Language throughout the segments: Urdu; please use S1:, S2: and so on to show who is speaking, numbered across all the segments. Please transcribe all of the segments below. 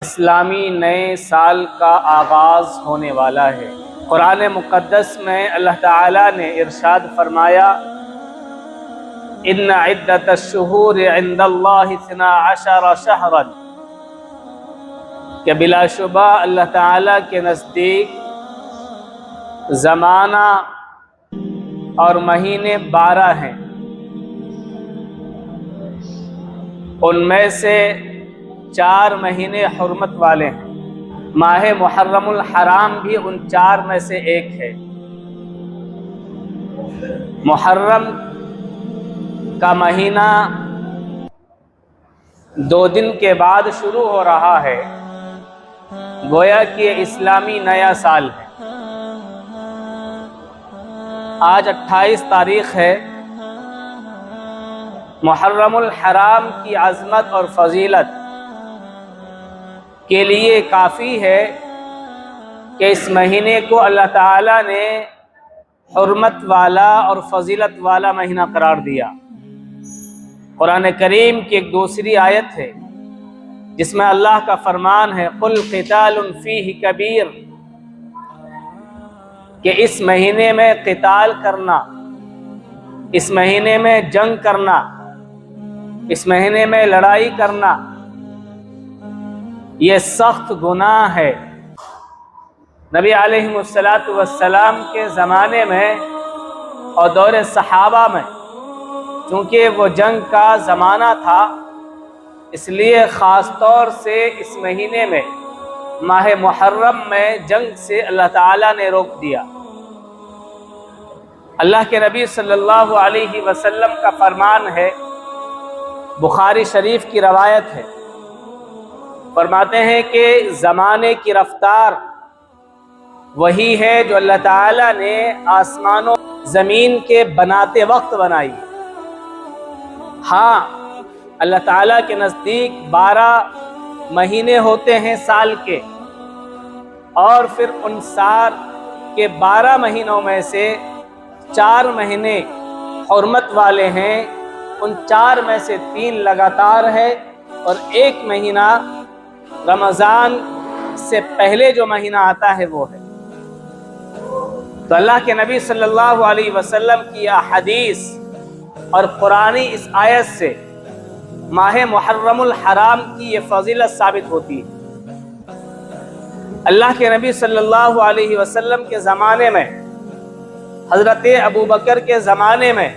S1: اسلامی نئے سال کا آغاز ہونے والا ہے۔ قرآن مقدس میں اللہ تعالیٰ نے ارشاد فرمایا ان عدت الشہور عند اللہ 12 شہرا کہ بلا شبہ اللہ تعالیٰ کے نزدیک زمانہ اور مہینے 12 ہیں، ان میں سے 4 مہینے حرمت والے ہیں۔ ماہ محرم الحرام بھی ان 4 میں سے ایک ہے۔ محرم کا مہینہ 2 دن کے بعد شروع ہو رہا ہے، گویا کہ یہ اسلامی نیا سال ہے۔ آج 28 تاریخ ہے۔ محرم الحرام کی عظمت اور فضیلت کے لیے کافی ہے کہ اس مہینے کو اللہ تعالیٰ نے حرمت والا اور فضیلت والا مہینہ قرار دیا۔ قرآن کریم کی ایک دوسری آیت ہے جس میں اللہ کا فرمان ہے قل قتال فیہ کبیر، کہ اس مہینے میں قتال کرنا، اس مہینے میں جنگ کرنا، اس مہینے میں لڑائی کرنا یہ سخت گناہ ہے۔ نبی علیہ السلام کے زمانے میں اور دور صحابہ میں چونکہ وہ جنگ کا زمانہ تھا، اس لیے خاص طور سے اس مہینے میں ماہ محرم میں جنگ سے اللہ تعالیٰ نے روک دیا۔ اللہ کے نبی صلی اللہ علیہ وسلم کا فرمان ہے، بخاری شریف کی روایت ہے، فرماتے ہیں کہ زمانے کی رفتار وہی ہے جو اللہ تعالیٰ نے آسمان و زمین کے بناتے وقت بنائی۔ ہاں، اللہ تعالیٰ کے نزدیک 12 مہینے ہوتے ہیں سال کے، اور پھر ان سال کے 12 مہینوں میں سے 4 مہینے حرمت والے ہیں، ان 4 میں سے 3 لگاتار ہے، اور 1 مہینہ رمضان سے پہلے جو مہینہ آتا ہے وہ ہے۔ تو اللہ کے نبی صلی اللہ علیہ وسلم کی احادیث اور قرآنی اس آیت سے ماہ محرم الحرام کی یہ فضیلت ثابت ہوتی ہے۔ اللہ کے نبی صلی اللہ علیہ وسلم کے زمانے میں، حضرت ابوبکر کے زمانے میں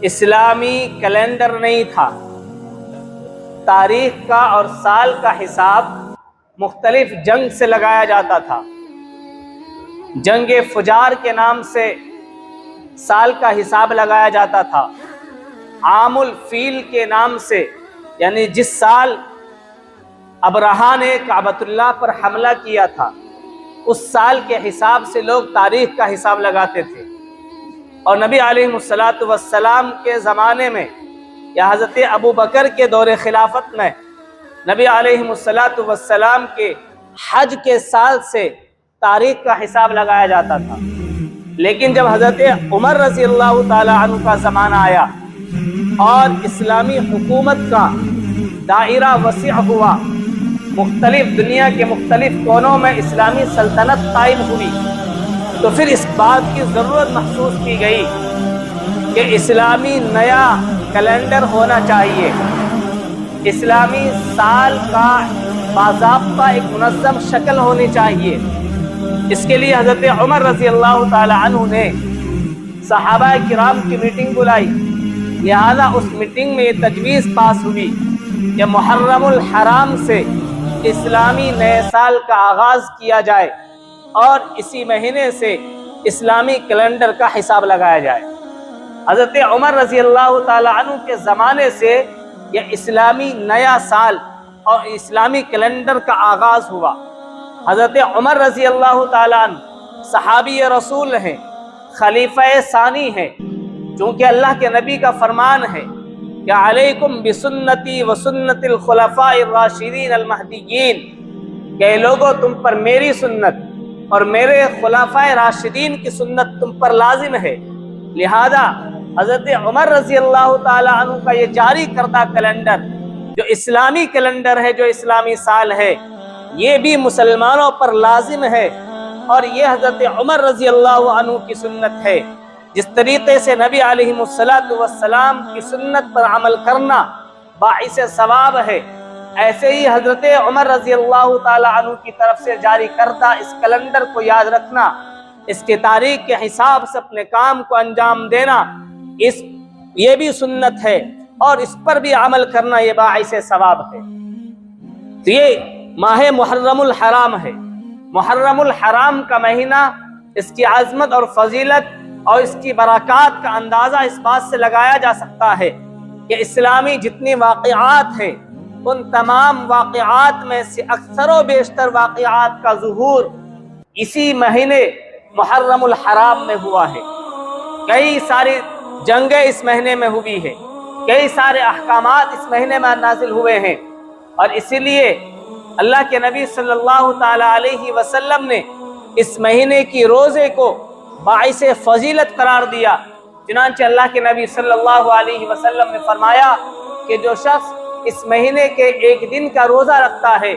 S1: اسلامی کیلنڈر نہیں تھا، تاریخ کا اور سال کا حساب مختلف جنگ سے لگایا جاتا تھا۔ جنگ فجار کے نام سے سال کا حساب لگایا جاتا تھا۔ عام الفیل کے نام سے، یعنی جس سال ابرہہ نے کعبۃ اللہ پر حملہ کیا تھا، اس سال کے حساب سے لوگ تاریخ کا حساب لگاتے تھے۔ اور نبی علیہ السلام کے زمانے میں یا حضرت ابوبکر کے دور خلافت میں نبی علیہ السلام کے حج کے سال سے تاریخ کا حساب لگایا جاتا تھا۔ لیکن جب حضرت عمر رضی اللہ تعالی عنہ کا زمانہ آیا اور اسلامی حکومت کا دائرہ وسیع ہوا، مختلف دنیا کے مختلف کونوں میں اسلامی سلطنت قائم ہوئی، تو پھر اس بات کی ضرورت محسوس کی گئی کہ اسلامی نیا کیلنڈر ہونا چاہیے، اسلامی سال کا باضابطہ ایک منظم شکل ہونی چاہیے۔ اس کے لیے حضرت عمر رضی اللہ تعالی عنہ نے صحابہ کرام کی میٹنگ بلائی، لہذا اس میٹنگ میں یہ تجویز پاس ہوئی کہ محرم الحرام سے اسلامی نئے سال کا آغاز کیا جائے اور اسی مہینے سے اسلامی کیلنڈر کا حساب لگایا جائے۔ حضرت عمر رضی اللہ تعالی عنہ کے زمانے سے یہ اسلامی نیا سال اور اسلامی کیلنڈر کا آغاز ہوا۔ حضرت عمر رضی اللہ تعالی عنہ صحابی رسول ہیں، خلیفہ ثانی ہیں، چونکہ اللہ کے نبی کا فرمان ہے کہ علیکم بسنتی وسنت الخلفاء الراشدین المہدیین، کہ لوگوں تم پر میری سنت اور میرے خلفائے راشدین کی سنت تم پر لازم ہے۔ لہذا حضرت عمر رضی اللہ تعالی عنہ کا یہ جاری کردہ کیلنڈر جو اسلامی کیلنڈر ہے، جو اسلامی سال ہے، یہ بھی مسلمانوں پر لازم ہے، اور یہ حضرت عمر رضی اللہ عنہ کی سنت ہے۔ جس طریقے سے نبی علیہ السلام کی سنت پر عمل کرنا باعث ثواب ہے، ایسے ہی حضرت عمر رضی اللہ تعالی عنہ کی طرف سے جاری کردہ اس کیلنڈر کو یاد رکھنا، اس کے تاریخ کے حساب سے اپنے کام کو انجام دینا، یہ بھی سنت ہے، اور اس پر بھی عمل کرنا یہ باعث ثواب ہے۔ تو یہ ماہ محرم الحرام ہے۔ محرم الحرام کا مہینہ، اس کی عظمت اور فضیلت اور اس کی برکات کا اندازہ اس بات سے لگایا جا سکتا ہے کہ اسلامی جتنی واقعات ہیں، ان تمام واقعات میں سے اکثر و بیشتر واقعات کا ظہور اسی مہینے محرم الحرام میں ہوا ہے۔ کئی ساری جنگیں اس مہینے میں ہوئی ہیں، کئی سارے احکامات اس مہینے میں نازل ہوئے ہیں، اور اسی لیے اللہ کے نبی صلی اللہ تعالی علیہ وسلم نے اس مہینے کی روزے کو باعث فضیلت قرار دیا۔ چنانچہ اللہ کے نبی صلی اللہ علیہ وسلم نے فرمایا کہ جو شخص اس مہینے کے ایک دن کا روزہ رکھتا ہے،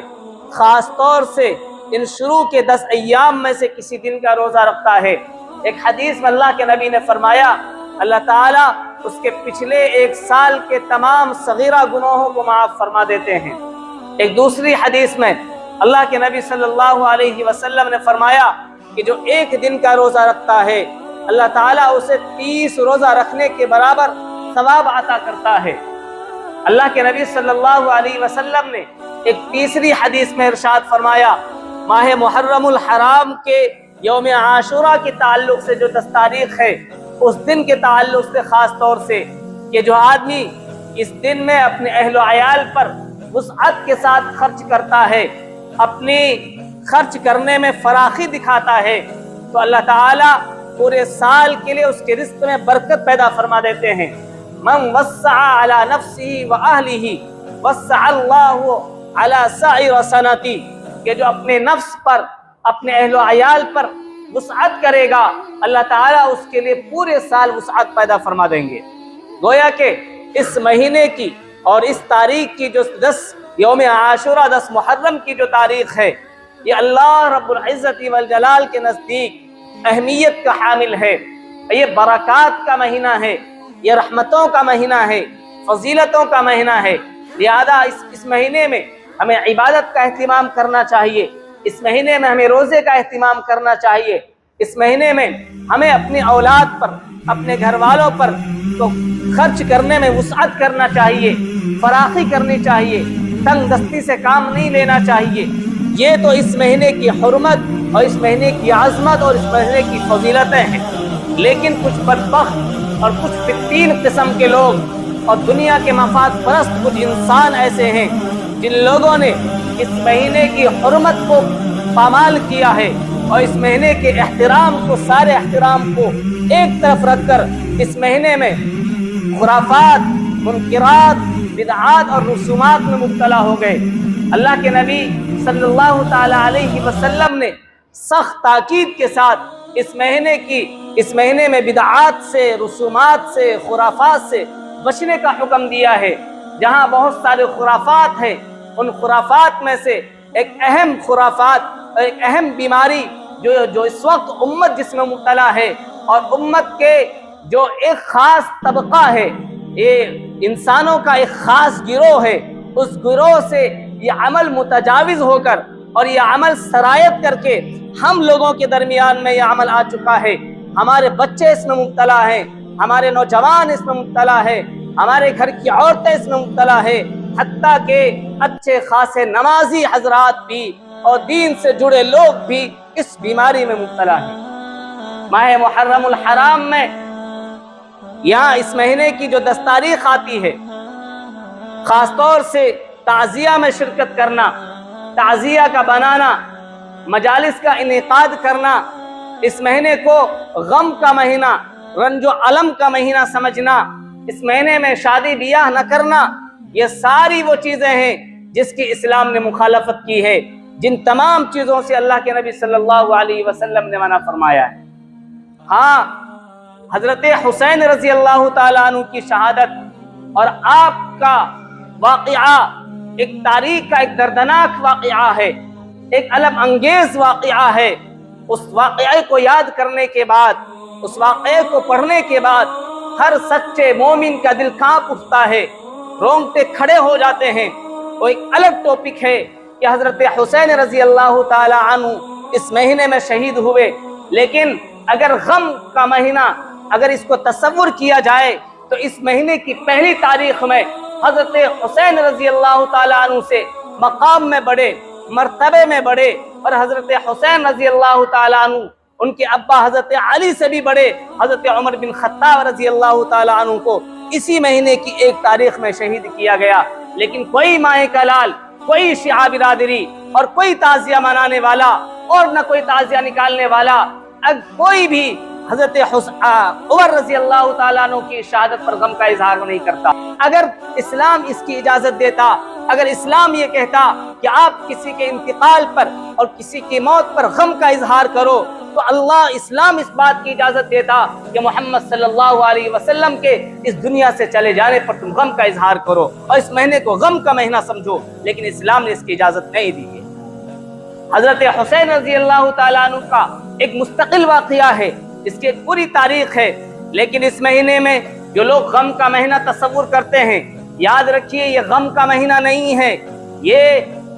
S1: خاص طور سے ان شروع کے 10 ایام میں سے کسی دن کا روزہ رکھتا ہے، ایک حدیث میں اللہ کے نبی نے فرمایا اللہ تعالیٰ اس کے پچھلے ایک سال کے تمام صغیرہ گناہوں کو معاف فرما دیتے ہیں۔ ایک دوسری حدیث میں اللہ کے نبی صلی اللہ علیہ وسلم نے فرمایا کہ جو ایک دن کا روزہ رکھتا ہے، اللہ تعالیٰ اسے 30 روزہ رکھنے کے برابر ثواب عطا کرتا ہے۔ اللہ کے نبی صلی اللہ علیہ وسلم نے ایک تیسری حدیث میں ارشاد فرمایا، ماہ محرم الحرام کے یوم عاشورہ کے تعلق سے جو 10 تاریخ ہے، اس دن کے تعلق سے خاص طور سے کہ جو آدمی اس دن میں اپنے اہل و عیال پر وسعت کے ساتھ خرچ کرتا ہے، اپنی خرچ کرنے میں فراخی دکھاتا ہے، تو اللہ تعالیٰ پورے سال کے لیے اس کے رزق میں برکت پیدا فرما دیتے ہیں۔ من وسع علی نفسہ واہلہ وسع اللہ علی سائر سنتی، کہ جو اپنے نفس پر، اپنے اہل و عیال پر وسعت کرے گا، اللہ تعالیٰ اس کے لیے پورے سال وسعت پیدا فرما دیں گے۔ گویا کہ اس مہینے کی اور اس تاریخ کی جو 10 یوم عاشورہ 10 محرم کی جو تاریخ ہے، یہ اللہ رب العزت والجلال کے نزدیک اہمیت کا حامل ہے۔ یہ برکات کا مہینہ ہے، یہ رحمتوں کا مہینہ ہے، فضیلتوں کا مہینہ ہے، لہذا اس مہینے میں ہمیں عبادت کا اہتمام کرنا چاہیے، اس مہینے میں ہمیں روزے کا اہتمام کرنا چاہیے، اس مہینے میں ہمیں اپنی اولاد پر، اپنے گھر والوں پر تو خرچ کرنے میں وسعت کرنا چاہیے، فراخی کرنی چاہیے، تنگ دستی سے کام نہیں لینا چاہیے۔ یہ تو اس مہینے کی حرمت اور اس مہینے کی عظمت اور اس مہینے کی فضیلتیں ہیں، لیکن کچھ بدبخت اور کچھ فتین قسم کے لوگ اور دنیا کے مفاد پرست کچھ انسان ایسے ہیں جن لوگوں نے اس مہینے کی حرمت کو پامال کیا ہے، اور اس مہینے کے احترام کو، سارے احترام کو ایک طرف رکھ کر اس مہینے میں خرافات، منکرات، بدعات اور رسومات میں مبتلا ہو گئے۔ اللہ کے نبی صلی اللہ تعالی علیہ وسلم نے سخت تاکید کے ساتھ اس مہینے میں بدعات سے، رسومات سے، خرافات سے بچنے کا حکم دیا ہے۔ جہاں بہت سارے خرافات ہیں، ان خرافات میں سے ایک اہم خرافات اور ایک اہم بیماری جو اس وقت امت جس میں مبتلا ہے، اور امت کے جو ایک خاص طبقہ ہے، یہ انسانوں کا ایک خاص گروہ ہے، اس گروہ سے یہ عمل متجاوز ہو کر اور یہ عمل سرایت کر کے ہم لوگوں کے درمیان میں یہ عمل آ چکا ہے۔ ہمارے بچے اس میں مبتلا ہیں، ہمارے نوجوان اس میں مبتلا ہے، ہمارے گھر کی عورتیں اس میں مبتلا ہے، حتیٰ کہ اچھے خاصے نمازی حضرات بھی اور دین سے جڑے لوگ بھی اس بیماری میں مبتلا ہیں۔ ماہ محرم الحرام میں یہاں اس مہینے کی جو 10 تاریخ آتی ہے، خاص طور سے تعزیہ میں شرکت کرنا، تعزیہ کا بنانا، مجالس کا انعقاد کرنا، اس مہینے کو غم کا مہینہ، رنج و علم کا مہینہ سمجھنا، اس مہینے میں شادی بیاہ نہ کرنا، یہ ساری وہ چیزیں ہیں جس کی اسلام نے مخالفت کی ہے، جن تمام چیزوں سے اللہ کے نبی صلی اللہ علیہ وسلم نے منع فرمایا ہے۔ ہاں، حضرت حسین رضی اللہ تعالیٰ عنہ کی شہادت اور آپ کا واقعہ ایک تاریخ کا ایک دردناک واقعہ ہے، ایک الم انگیز واقعہ ہے۔ اس واقعے کو یاد کرنے کے بعد، اس واقعے کو پڑھنے کے بعد ہر سچے مومن کا دل کانپ اٹھتا ہے، رونگٹے کھڑے ہو جاتے ہیں۔ وہ ایک الگ ٹاپک ہے کہ حضرت حسین رضی اللہ تعالی عنہ اس مہینے میں شہید ہوئے، لیکن اگر غم کا مہینہ اگر اس کو تصور کیا جائے تو اس مہینے کی پہلی تاریخ میں حضرت حسین رضی اللہ تعالی عنہ سے مقام میں بڑے، مرتبے میں بڑے، اور حضرت حسین رضی اللہ تعالی عنہ ان کے ابا حضرت علی سے بھی بڑے حضرت عمر بن خطاب رضی اللہ تعالی عنہ کو اسی مہینے کی ایک تاریخ میں شہید کیا گیا۔ لیکن کوئی مائیں کا لال، کوئی شیعہ برادری اور کوئی تعزیہ منانے والا اور نہ کوئی تعزیہ نکالنے والا، کوئی بھی حضرت عمر رضی اللہ تعالیٰ عنہ کی شہادت پر غم کا اظہار نہیں کرتا۔ اگر اسلام اس کی اجازت دیتا، اگر اسلام یہ کہتا کہ آپ کسی کے انتقال پر اور کسی کی موت پر غم کا اظہار کرو، تو اللہ اسلام اس بات کی اجازت دیتا کہ محمد صلی اللہ علیہ وسلم کے اس دنیا سے چلے جانے پر تم غم کا اظہار کرو اور اس مہینے کو غم کا مہینہ سمجھو، لیکن اسلام نے اس کی اجازت نہیں دی ہے۔ حضرت حسین رضی اللہ تعالیٰ عنہ کا ایک مستقل واقعہ ہے، اس کی ایک پوری تاریخ ہے، لیکن اس مہینے میں جو لوگ غم کا مہینہ تصور کرتے ہیں، یاد رکھیے یہ غم کا مہینہ نہیں ہے، یہ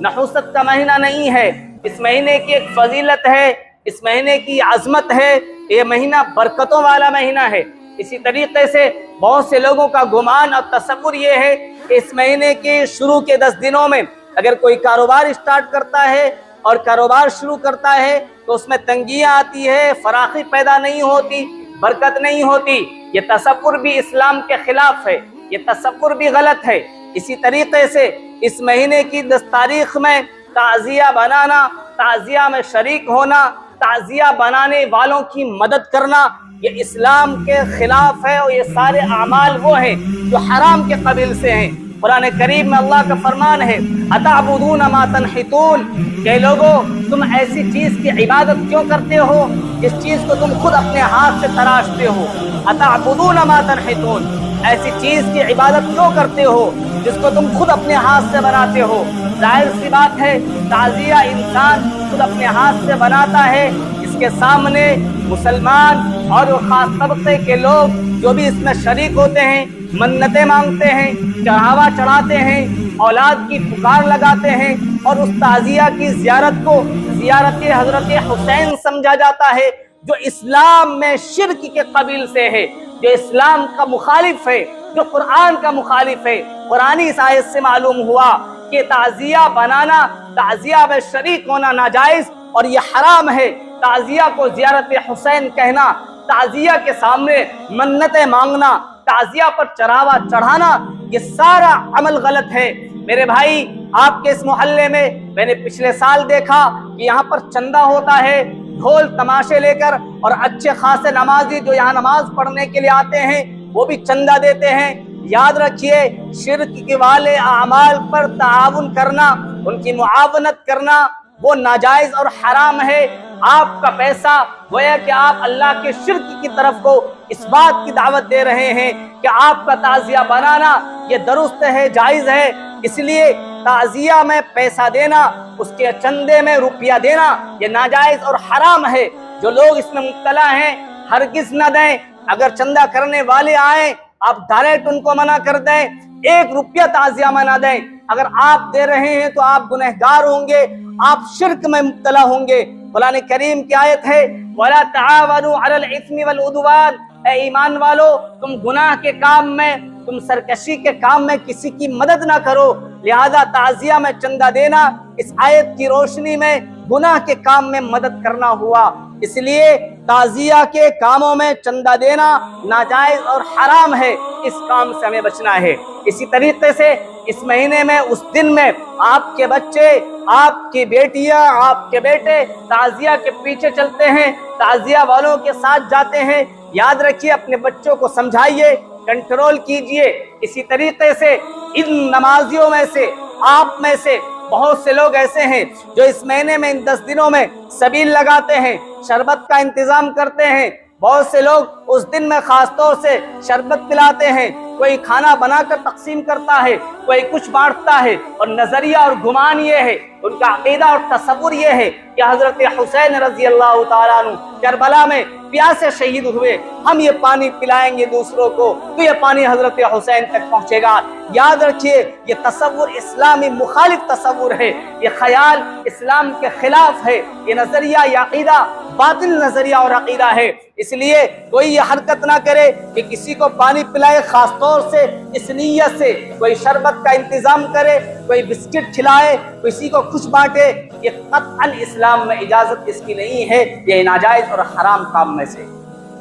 S1: نحوست کا مہینہ نہیں ہے۔ اس مہینے کی ایک فضیلت ہے، اس مہینے کی عظمت ہے، یہ مہینہ برکتوں والا مہینہ ہے۔ اسی طریقے سے بہت سے لوگوں کا گمان اور تصور یہ ہے کہ اس مہینے کے شروع کے 10 دنوں میں اگر کوئی کاروبار اسٹارٹ کرتا ہے اور کاروبار شروع کرتا ہے تو اس میں تنگیاں آتی ہے، فراخی پیدا نہیں ہوتی، برکت نہیں ہوتی۔ یہ تصور بھی اسلام کے خلاف ہے، یہ تصور بھی غلط ہے۔ اسی طریقے سے اس مہینے کی 10 تاریخ میں تعزیہ بنانا، تعزیہ میں شریک ہونا، تعزیہ بنانے والوں کی مدد کرنا، یہ اسلام کے خلاف ہے، اور یہ سارے اعمال وہ ہیں جو حرام کے قبیل سے ہیں۔ قرآن کریم میں اللہ کا فرمان ہے، اتعبدون ما تنحتون، کہ لوگو تم ایسی چیز کی عبادت کیوں کرتے ہو جس چیز کو تم خود اپنے ہاتھ سے تراشتے ہو۔ اتعبدون ما تنحتون، ایسی چیز کی عبادت کیوں کرتے ہو جس کو تم خود اپنے ہاتھ سے بناتے ہو۔ ظاہر سی بات ہے تعزیہ انسان خود اپنے ہاتھ سے بناتا ہے، اس کے سامنے مسلمان اور خاص طبقے کے لوگ جو بھی اس میں شریک ہوتے ہیں منتیں مانگتے ہیں، چڑھاوا چڑھاتے ہیں، اولاد کی پکار لگاتے ہیں، اور اس تعزیہ کی زیارت کو زیارت حضرت حسین سمجھا جاتا ہے، جو اسلام میں شرک کے قبیل سے ہے، جو اسلام کا مخالف ہے، جو قرآن کا مخالف ہے۔ قرآن اس آیت سے معلوم ہوا کہ تعزیہ بنانا، تعزیہ میں شریک ہونا ناجائز اور یہ حرام ہے۔ تعزیہ کو زیارت حسین کہنا، تعزیہ کے سامنے منتیں مانگنا، تعزیہ پر چڑھاوا چڑھانا، یہ سارا عمل غلط ہے۔ میرے بھائی، آپ کے اس محلے میں میں نے پچھلے سال دیکھا کہ یہاں پر چندہ ہوتا ہے، ڈھول تماشے لے کر، اور اچھے خاصے نمازی جو یہاں نماز پڑھنے کے لیے آتے ہیں وہ بھی چندہ دیتے ہیں۔ یاد رکھیے شرک کے والے اعمال پر تعاون کرنا، ان کی معاونت کرنا، وہ ناجائز اور حرام ہے۔ آپ کا پیسہ گویا کہ آپ اللہ کے شرک کی طرف کو اس بات کی دعوت دے رہے ہیں کہ آپ کا تعزیہ بنانا یہ درست ہے، جائز ہے۔ اس لیے تعزیہ میں پیسہ دینا، اس کے چندے میں روپیہ دینا، یہ ناجائز اور حرام ہے۔ جو لوگ اس میں مبتلا ہیں ہرگز نہ دیں۔ اگر چندہ کرنے والے آئیں آپ ڈائریکٹ ان کو منع کر دیں، 1 روپیہ تعزیہ میں نہ دیں۔ اگر آپ دے رہے ہیں تو آپ گنہگار ہوں گے، آپ شرک میں مبتلا ہوں گے۔ قرآن کریم کی آیت ہے وَلَا تَعَاوَنُوا عَلَى الْإِثْمِ وَالْعُدْوَانِ، اے ایمان والو تم گناہ کے کام میں، تم سرکشی کے کام میں کسی کی مدد نہ کرو۔ لہذا تعزیہ میں چندہ دینا اس آیت کی روشنی میں گناہ کے کام میں مدد کرنا ہوا۔ اس لیے تعزیہ کے کاموں میں چندہ دینا ناجائز اور حرام ہے، اس کام سے ہمیں بچنا ہے۔ اسی طریقے سے اس مہینے میں، اس دن میں آپ کے بچے، آپ کی بیٹیاں، آپ کے بیٹے تعزیہ کے پیچھے چلتے ہیں، تعزیہ والوں کے ساتھ جاتے ہیں۔ یاد رکھیے اپنے بچوں کو سمجھائیے، کنٹرول کیجئے۔ اسی طریقے سے ان نمازیوں میں سے، آپ میں سے بہت سے لوگ ایسے ہیں جو اس مہینے میں، ان 10 دنوں میں سبیل لگاتے ہیں، شربت کا انتظام کرتے ہیں۔ بہت سے لوگ اس دن میں خاص طور سے شربت پلاتے ہیں، کوئی کھانا بنا کر تقسیم کرتا ہے، کوئی کچھ بانٹتا ہے، اور نظریہ اور گمان یہ ہے، ان کا عقیدہ اور تصور یہ ہے کہ حضرت حسین رضی اللہ تعالیٰ عنہ کربلا میں پیاسے شہید ہوئے، ہم یہ پانی پلائیں گے دوسروں کو تو یہ پانی حضرت حسین تک پہنچے گا۔ یاد رکھیے، یہ تصور اسلامی مخالف تصور ہے، یہ خیال اسلام کے خلاف ہے، یہ نظریہ، یہ عقیدہ باطل نظریہ اور عقیدہ ہے۔ اس لیے کوئی یہ حرکت نہ کرے کہ کسی کو پانی پلائے، خاص طور سے اس نیت سے کوئی شربت کا انتظام کرے، کوئی بسکٹ کھلائے، کسی کو کچھ بانٹے، یہ قطعاً اسلام میں اجازت اس کی نہیں ہے، یہ ناجائز اور حرام کام میں سے۔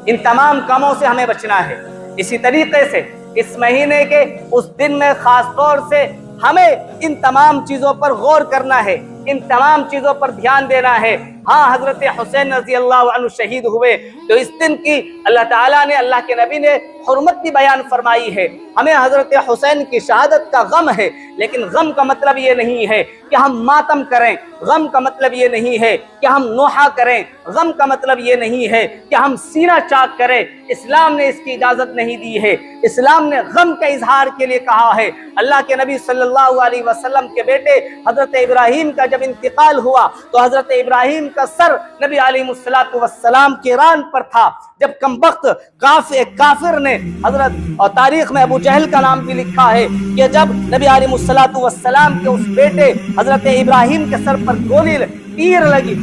S1: ان تمام کاموں سے ہمیں بچنا ہے۔ اسی طریقے سے اس مہینے کے اس دن میں خاص طور سے ہمیں ان تمام چیزوں پر غور کرنا ہے، ان تمام چیزوں پر دھیان دینا ہے۔ ہاں، حضرت حسین رضی اللہ عنہ شہید ہوئے تو اس دن کی اللہ تعالیٰ نے، اللہ کے نبی نے حرمت بھی بیان فرمائی ہے۔ ہمیں حضرت حسین کی شہادت کا غم ہے، لیکن غم کا مطلب یہ نہیں ہے کہ ہم ماتم کریں، غم کا مطلب یہ نہیں ہے کہ ہم نوحہ کریں، غم کا مطلب یہ نہیں ہے کہ ہم سینہ چاک کریں۔ اسلام نے اس کی اجازت نہیں دی ہے۔ اسلام نے غم کے اظہار کے لیے کہا ہے۔ اللہ کے نبی صلی اللہ علیہ وسلم کے بیٹے حضرت ابراہیم کا جب انتقال ہوا تو حضرت ابراہیم کا سر نبی علیہ السلام کی ران پر تھا، جب کمبخت کافر نے، حضرت اور تاریخ میں ابو جہل کا نام بھی لکھا ہے کہ جب نبی علیہ السلام کے اس بیٹے حضرت ابراہیم کے سر پر گولی تیر لگی،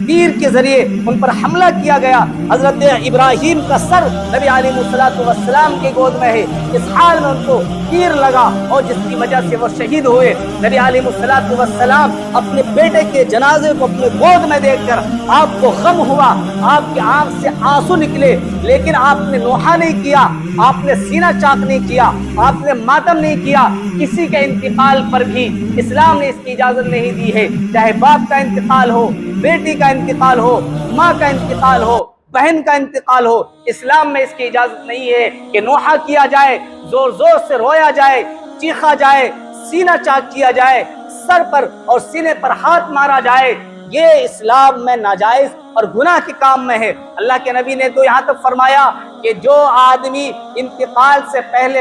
S1: تیر کے ذریعے ان پر حملہ کیا گیا، حضرت ابراہیم کا سر نبی علیہ السلام کی گود میں ہے، اس حال میں ان کو تیر لگا اور جس کی وجہ سے وہ شہید ہوئے۔ نبی علیہ السلام اپنے بیٹے کے جنازے کو اپنے گود میں دیکھ کر آپ کو غم ہوا، آپ کی آنکھ سے آنسو نکلے، لیکن آپ نے نوحہ نہیں کیا، آپ نے سینہ چاک نہیں کیا، آپ نے ماتم نہیں کیا۔ کسی کے انتقال پر بھی اسلام نے اس کی اجازت نہیں دی ہے، چاہے باپ کا انتقال ہو، بیٹی کا انتقال ہو، ماں کا انتقال ہو، بہن کا انتقال ہو، اسلام میں اس کی اجازت نہیں ہے کہ نوحہ کیا جائے، زور زور سے رویا جائے، چیخا جائے، سینہ چاک کیا جائے، سر پر اور سینے پر ہاتھ مارا جائے۔ یہ اسلام میں ناجائز اور گناہ کے کام میں ہے۔ اللہ کے نبی نے تو یہاں تک فرمایا کہ جو آدمی انتقال سے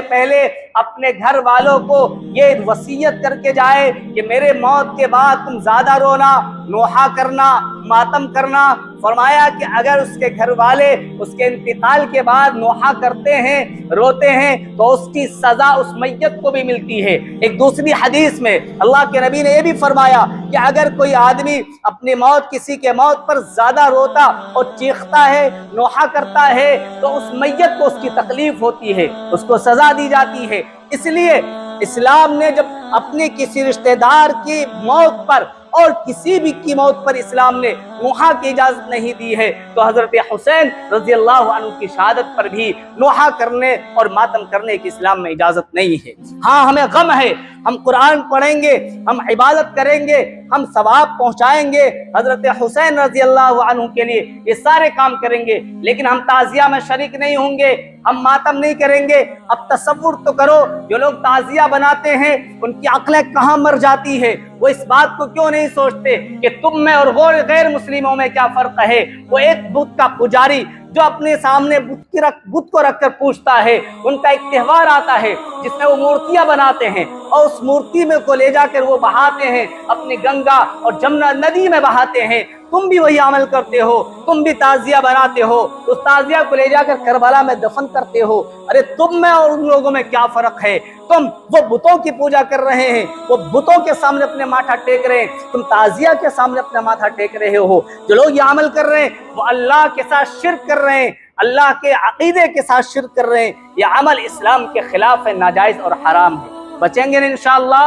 S1: پہلے اپنے گھر والوں کو یہ وصیت کر کے جائے کہ میرے موت کے بعد تم زیادہ رونا، نوحہ کرنا، ماتم کرنا، فرمایا کہ اگر اس کے گھر والے اس کے انتقال کے بعد نوحہ کرتے ہیں، روتے ہیں، تو اس کی سزا اس میت کو بھی ملتی ہے۔ ایک دوسری حدیث میں اللہ کے نبی نے یہ بھی فرمایا کہ اگر کوئی آدمی اپنی موت، کسی کے موت پر زیادہ روتا اور چیختا ہے، نوحہ کرتا ہے، تو اس میت کو اس کی تکلیف ہوتی ہے، اس کو سزا دی جاتی ہے۔ اس لیے اسلام نے جب اپنے کسی رشتہ دار کی موت پر اور کسی بھی کی موت پر اسلام نے نوحہ کی اجازت نہیں دی ہے، تو حضرت حسین رضی اللہ عنہ کی شہادت پر بھی نوحہ کرنے اور ماتم کرنے کی اسلام میں اجازت نہیں ہے۔ ہاں، ہمیں غم ہے، ہم قرآن پڑھیں گے، ہم عبادت کریں گے، ہم ثواب پہنچائیں گے حضرت حسین رضی اللہ عنہ کے لیے، یہ سارے کام کریں گے، لیکن ہم تعزیہ میں شریک نہیں ہوں گے، ہم ماتم نہیں کریں گے۔ اب تصور تو کرو، جو لوگ تعزیہ بناتے ہیں ان کی عقلیں کہاں مر جاتی ہے، وہ اس بات کو کیوں نہیں سوچتے کہ تم میں اور غیر مسلموں میں کیا فرق ہے۔ وہ ایک بت کا پجاری جو اپنے سامنے بت کو رکھ کر پوچھتا ہے، ان کا ایک تہوار آتا ہے جس میں وہ مورتیاں بناتے ہیں اور اس مورتی میں کو لے جا کر وہ بہاتے ہیں، اپنی گنگا اور جمنا ندی میں بہاتے ہیں۔ تم بھی وہی عمل کرتے ہو، تم بھی تعزیہ بناتے ہو، اس تعزیہ کو لے جا کر کربلا میں دفن کرتے ہو۔ ارے تم میں اور ان لوگوں میں کیا فرق ہے؟ تم وہ بتوں کی پوجا کر رہے ہیں، وہ بتوں کے سامنے اپنے ماتھا ٹیک رہے ہیں، تم تعزیہ کے سامنے اپنا ماتھا ٹیک رہے ہو۔ جو لوگ یہ عمل کر رہے ہیں وہ اللہ کے ساتھ شرک کر رہے ہیں، اللہ کے عقیدے کے ساتھ شرک کر رہے ہیں۔ یہ عمل اسلام کے خلاف ہے، ناجائز اور حرام ہے۔ بچیں گے انشاءاللہ؟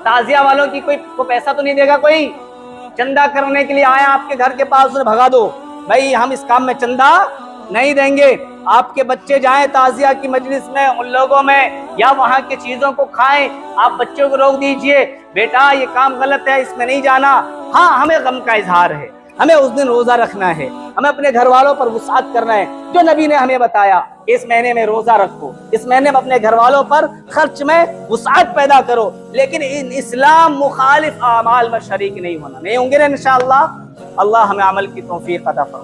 S1: تعزیہ والوں کی کوئی پیسہ تو نہیں دے گا؟ کوئی چندہ کرنے کے لیے آیا آپ کے گھر کے پاس، اسے بھگا دو، بھائی ہم اس کام میں چندہ نہیں دیں گے۔ آپ کے بچے جائیں تعزیہ کی مجلس میں، ان لوگوں میں، یا وہاں کی چیزوں کو کھائیں، آپ بچوں کو روک دیجئے، بیٹا یہ کام غلط ہے، اس میں نہیں جانا۔ ہاں، ہمیں غم کا اظہار ہے، ہمیں اس دن روزہ رکھنا ہے، ہمیں اپنے گھر والوں پر وسعت کرنا ہے، جو نبی نے ہمیں بتایا اس مہینے میں روزہ رکھو، اس مہینے میں اپنے گھر والوں پر خرچ میں وسعت پیدا کرو، لیکن ان اسلام مخالف اعمال میں شریک نہیں ہونا، نہیں ہوں گے انشاءاللہ۔ اللہ ہمیں عمل کی توفیق عطا فرمائے۔